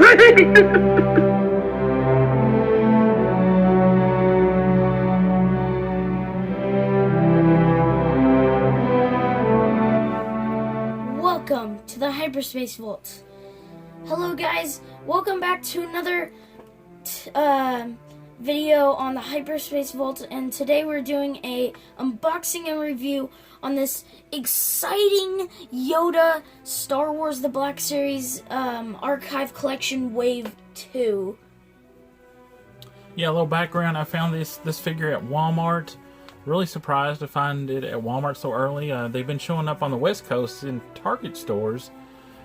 Welcome to the Hyperspace Vault. Hello guys, welcome back to another video on the Hyperspace Vault, and today we're doing a unboxing and review on this exciting Yoda Star Wars The Black Series Archive Collection Wave 2. Yeah, a little background. I found this figure at Walmart. Really surprised to find it at Walmart so early. They've been showing up on the West Coast in Target stores.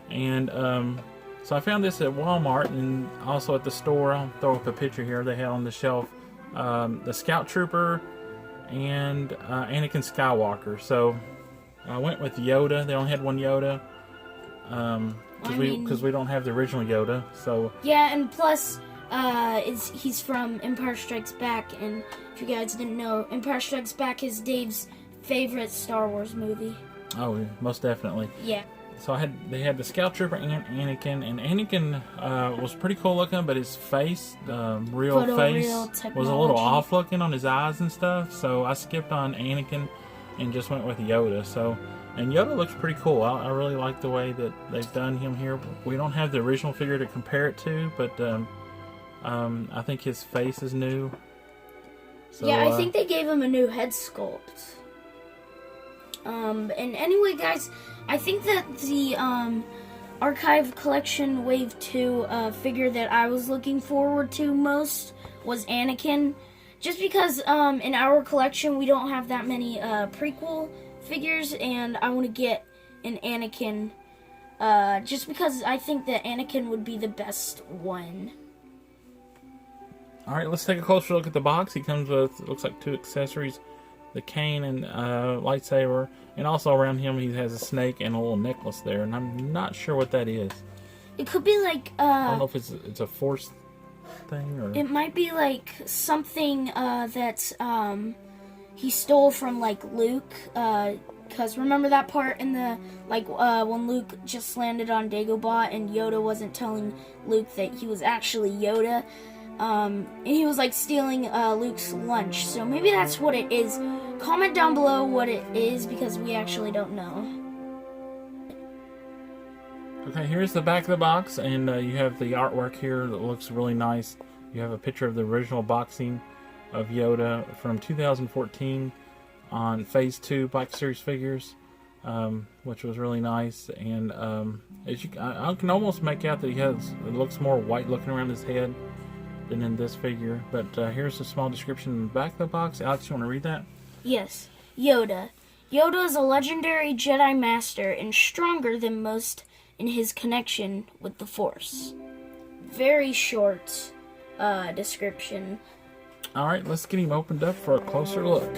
And so I found this at Walmart and also at the store. I'll throw up a picture here they had on the shelf. The Scout Trooper and Anakin Skywalker. So I went with Yoda. They only had one Yoda. Because we don't have the original Yoda. So yeah, and plus he's from Empire Strikes Back, and if you guys didn't know, Empire Strikes Back is Dave's favorite Star Wars movie. Oh, most definitely. Yeah. So they had the Scout Trooper and Anakin, and Anakin was pretty cool looking, but his face, real face, was a little off looking on his eyes and stuff. So I skipped on Anakin and just went with Yoda. And Yoda looks pretty cool. I really like the way that they've done him here. We don't have the original figure to compare it to, but I think his face is new. So, yeah, I think they gave him a new head sculpt. And anyway, guys, I think that the Archive Collection Wave 2 figure that I was looking forward to most was Anakin. Just because in our collection we don't have that many prequel figures, and I want to get an Anakin just because I think that Anakin would be the best one. Alright, let's take a closer look at the box. He comes with, it looks like, 2 accessories. The cane and lightsaber. And also around him he has a snake and a little necklace there. And I'm not sure what that is. It could be like... I don't know if it's a force thing or... It might be like something that he stole from like Luke. Because remember that part in the... when Luke just landed on Dagobah and Yoda wasn't telling Luke that he was actually Yoda. And he was like stealing Luke's lunch, so maybe that's what it is. Comment down below what it is, because we actually don't know. Okay, here's the back of the box, and you have the artwork here that looks really nice. You have a picture of the original boxing of Yoda from 2014 on Phase 2 Black Series figures, which was really nice. And I can almost make out that it looks more white looking around his head than in this figure. But here's a small description in the back of the box. Alex, you want to read that? Yes. Yoda. Yoda is a legendary Jedi Master and stronger than most in his connection with the Force. Very short description. Alright, let's get him opened up for a closer look.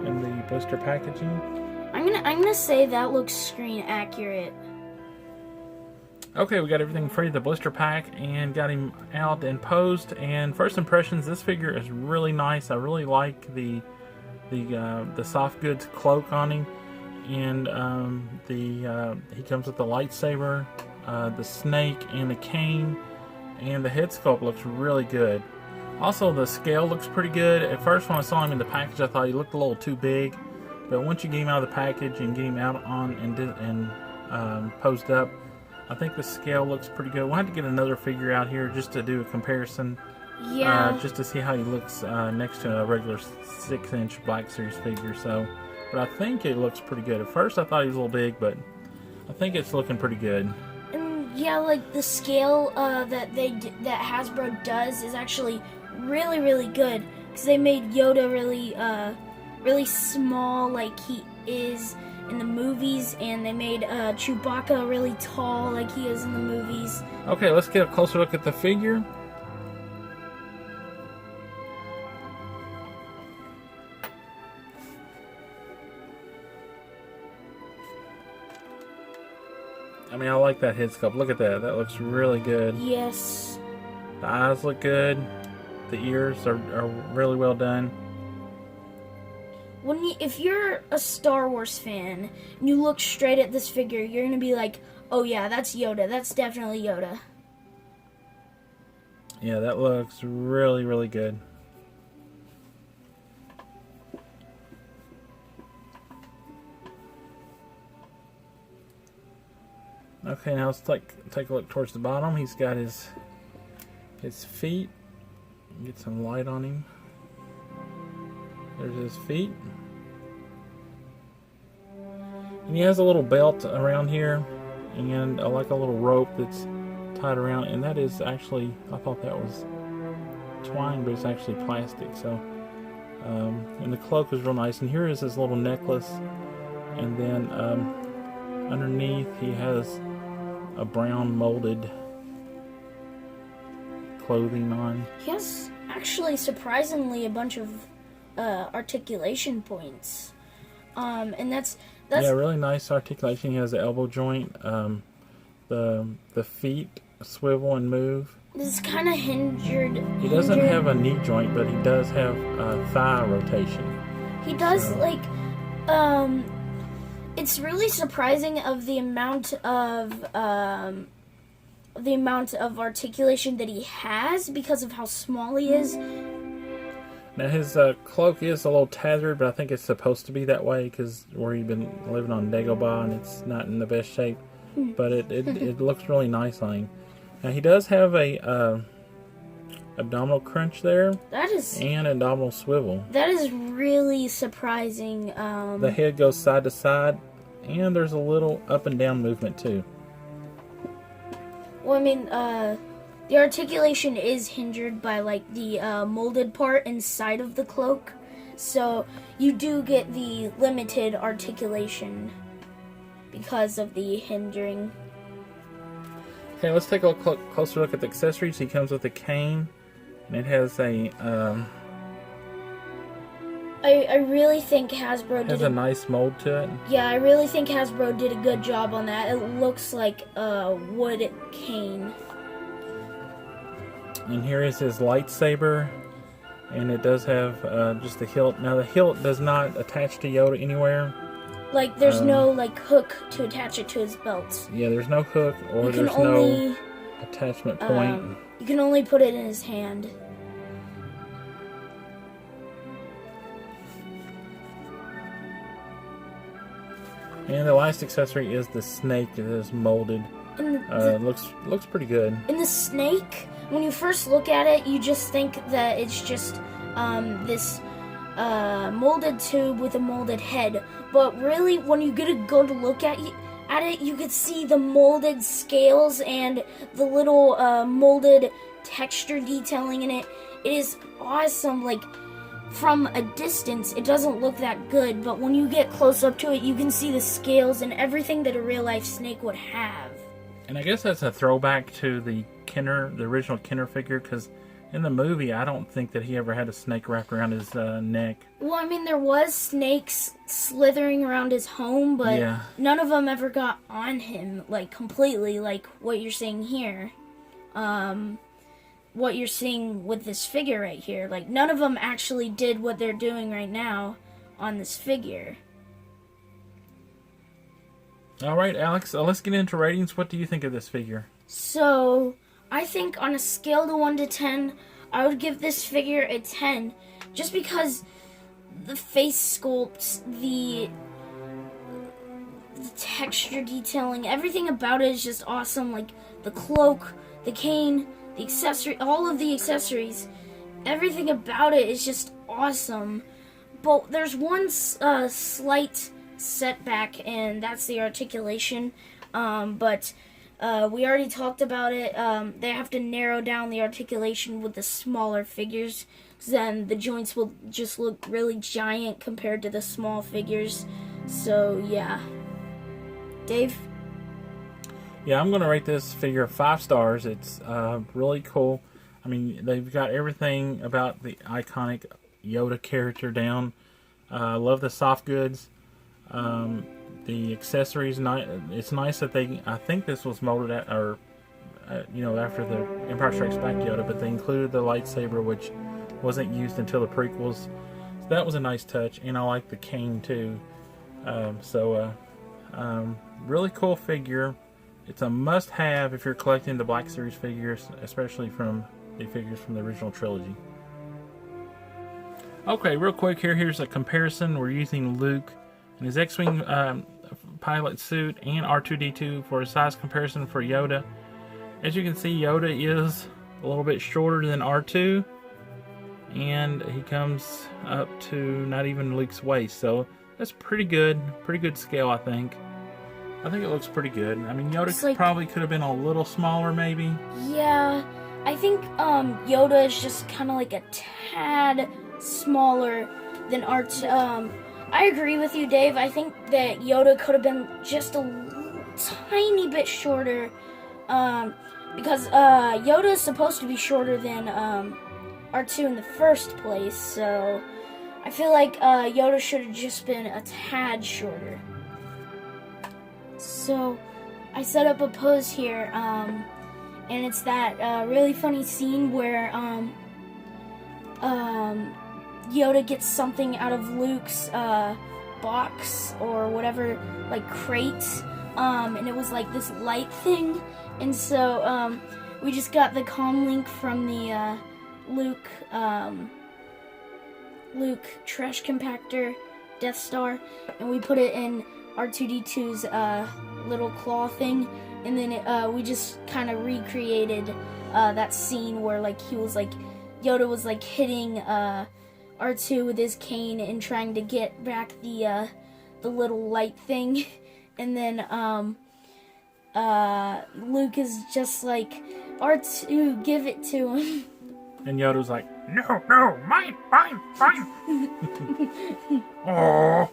In the blister packaging. I'm gonna say that looks screen accurate. Okay, we got everything free, the blister pack, and got him out and posed. And first impressions, this figure is really nice. I really like the soft goods cloak on him, and he comes with the lightsaber, the snake, and the cane, and the head sculpt looks really good. Also, the scale looks pretty good. At first, when I saw him in the package, I thought he looked a little too big. But once you get him out of the package and get him out on and posed up, I think the scale looks pretty good. We'll have to get another figure out here just to do a comparison. Yeah. Just to see how he looks next to a regular 6-inch Black Series figure. But I think it looks pretty good. At first, I thought he was a little big, but I think it's looking pretty good. Yeah, like the scale that Hasbro does is actually really, really good, because they made Yoda really small like he is in the movies, and they made Chewbacca really tall like he is in the movies. Okay, let's get a closer look at the figure. I mean, I like that head sculpt. Look at that. That looks really good. Yes. The eyes look good. The ears are really well done. If you're a Star Wars fan and you look straight at this figure, you're gonna be like, "Oh yeah, that's Yoda. That's definitely Yoda." Yeah, that looks really, really good. Okay, now let's take a look towards the bottom. He's got his feet. Get some light on him. There's his feet. And he has a little belt around here, and like a little rope that's tied around. And that is actually, I thought that was twine, but it's actually plastic. So, and the cloak is real nice. And here is his little necklace. And then underneath he has a brown molded clothing on. He has actually surprisingly a bunch of articulation points, and that's yeah, really nice articulation. He has the elbow joint, the feet swivel and move. This is kind of hindered. He doesn't have a knee joint, but he does have thigh rotation. He does it's really surprising of the amount of articulation that he has because of how small he is. Now his cloak is a little tattered, but I think it's supposed to be that way because where he's been living on Dagobah and it's not in the best shape. But it looks really nice on him. Now he does have a abdominal crunch there. That is, and abdominal swivel. That is really surprising. The head goes side to side, and there's a little up and down movement too. Well, I mean, the articulation is hindered by like the molded part inside of the cloak, so you do get the limited articulation because of the hindering. Okay, let's take a closer look at the accessories. He comes with a cane, and it has a I really think Hasbro has a nice mold to it. Yeah, I really think Hasbro did a good job on that. It looks like a wood cane. And here is his lightsaber, and it does have just the hilt. Now the hilt does not attach to Yoda anywhere. Like there's no like hook to attach it to his belt. Yeah, there's no hook or there's no attachment point. You can only put it in his hand. And the last accessory is the snake that is molded. Looks pretty good. And the snake, when you first look at it, you just think that it's just this molded tube with a molded head. But really, when you get a good look at it, you could see the molded scales and the little molded texture detailing in it. It is awesome. Like, from a distance, it doesn't look that good, but when you get close up to it, you can see the scales and everything that a real-life snake would have. And I guess that's a throwback to the original Kenner figure, because in the movie, I don't think that he ever had a snake wrapped around his neck. Well, I mean, there was snakes slithering around his home, but none of them ever got on him, like, completely, like what you're seeing here. What you're seeing with this figure right here. Like, none of them actually did what they're doing right now on this figure. All right, Alex, let's get into ratings. What do you think of this figure? So, I think on a scale to 1 to 10, I would give this figure a 10. Just because the face sculpt, the texture detailing, everything about it is just awesome. Like, the cloak, the cane, the accessory, all of the accessories, everything about it is just awesome. But there's one slight setback, and that's the articulation. But we already talked about it. They have to narrow down the articulation with the smaller figures, then the joints will just look really giant compared to the small figures. So yeah. Dave? Yeah, I'm going to rate this figure 5 stars. It's really cool. I mean, they've got everything about the iconic Yoda character down. I love the soft goods. The accessories, it's nice that I think this was molded at, or after the Empire Strikes Back Yoda, but they included the lightsaber, which wasn't used until the prequels. So that was a nice touch, and I like the cane too. Really cool figure. It's a must-have if you're collecting the Black Series figures, especially from the figures from the original trilogy. Okay, real quick here's a comparison. We're using Luke in his X-Wing pilot suit and R2-D2 for a size comparison for Yoda. As you can see, Yoda is a little bit shorter than R2, and he comes up to not even Luke's waist, so that's pretty good scale, I think. I think it looks pretty good. I mean, Yoda probably could have been a little smaller, maybe. Yeah, I think Yoda is just kind of like a tad smaller than R2. I agree with you, Dave. I think that Yoda could have been just a tiny bit shorter, because Yoda is supposed to be shorter than R2 in the first place, so I feel like Yoda should have just been a tad shorter. So I set up a pose here, and it's that really funny scene where Yoda gets something out of Luke's box or whatever, like crate, and it was like this light thing, and so we just got the comm link from the Luke trash compactor Death Star, and we put it in R2-D2's little claw thing, and then we just kind of recreated that scene where Yoda was hitting R2 with his cane and trying to get back the little light thing, and then Luke is just like, R2, give it to him. And Yoda's like, no, mine. Oh.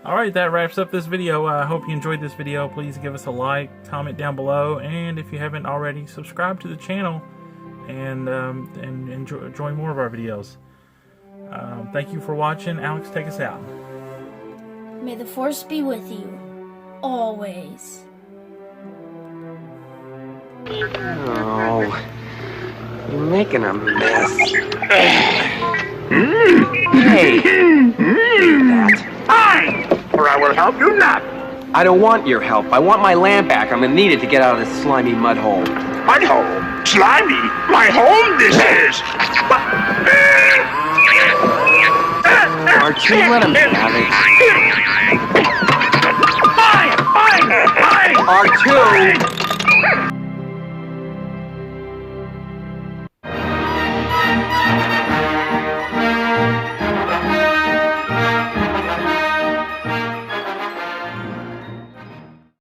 Alright, that wraps up this video. I hope you enjoyed this video. Please give us a like, comment down below, and if you haven't already, subscribe to the channel and enjoy more of our videos. Thank you for watching. Alex, take us out. May the Force be with you, always. Oh, you're making a mess. Hey, that. Fine, or I will help you not. I don't want your help. I want my lamp back. I'm gonna need it to get out of this slimy mud hole. Mud hole? Slimy? My home this is! R2, let him have it. Fine! R2!